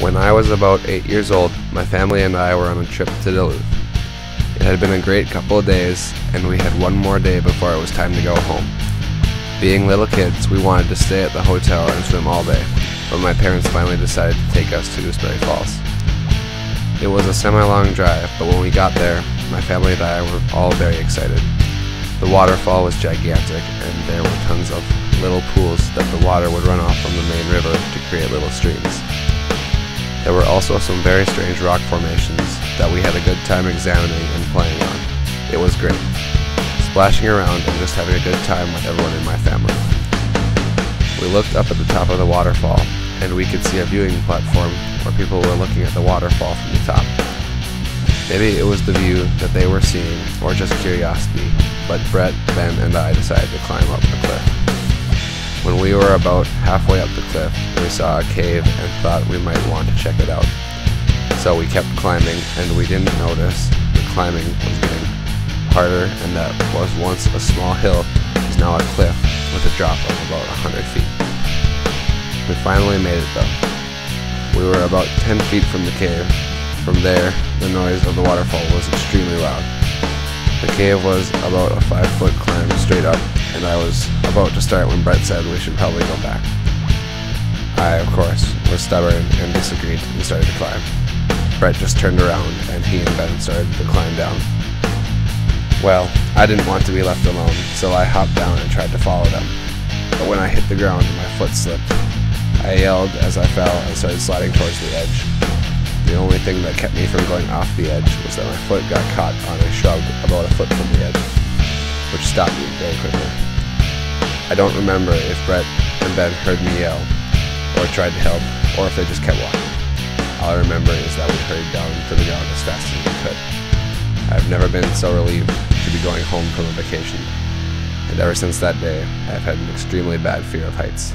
When I was about 8 years old, my family and I were on a trip to Duluth. It had been a great couple of days, and we had one more day before it was time to go home. Being little kids, we wanted to stay at the hotel and swim all day, but my parents finally decided to take us to Gooseberry Falls. It was a semi-long drive, but when we got there, my family and I were all very excited. The waterfall was gigantic, and there were tons of little pools that the water would run off from the main river to create little streams. There were also some very strange rock formations that we had a good time examining and playing on. It was great, splashing around and just having a good time with everyone in my family. We looked up at the top of the waterfall, and we could see a viewing platform where people were looking at the waterfall from the top. Maybe it was the view that they were seeing, or just curiosity, but Brett, Ben, and I decided to climb up the cliff. When we were about halfway up the cliff, we saw a cave and thought we might want to check it out. So we kept climbing, and we didn't notice the climbing was getting harder, and that was once a small hill is now a cliff with a drop of about 100 feet. We finally made it though. We were about 10 feet from the cave. From there, the noise of the waterfall was extremely loud. The cave was about a 5-foot climb straight up, and I was about to start when Brett said we should probably go back. I, of course, was stubborn and disagreed and started to climb. Brett just turned around, and he and Ben started to climb down. Well, I didn't want to be left alone, so I hopped down and tried to follow them. But when I hit the ground, my foot slipped. I yelled as I fell and started sliding towards the edge. The only thing that kept me from going off the edge was that my foot got caught on a shrub about a foot from the edge, which stopped me very quickly. I don't remember if Brett and Ben heard me yell, or tried to help, or if they just kept walking. All I remember is that we hurried down to the ground as fast as we could. I've never been so relieved to be going home from a vacation, and ever since that day, I've had an extremely bad fear of heights.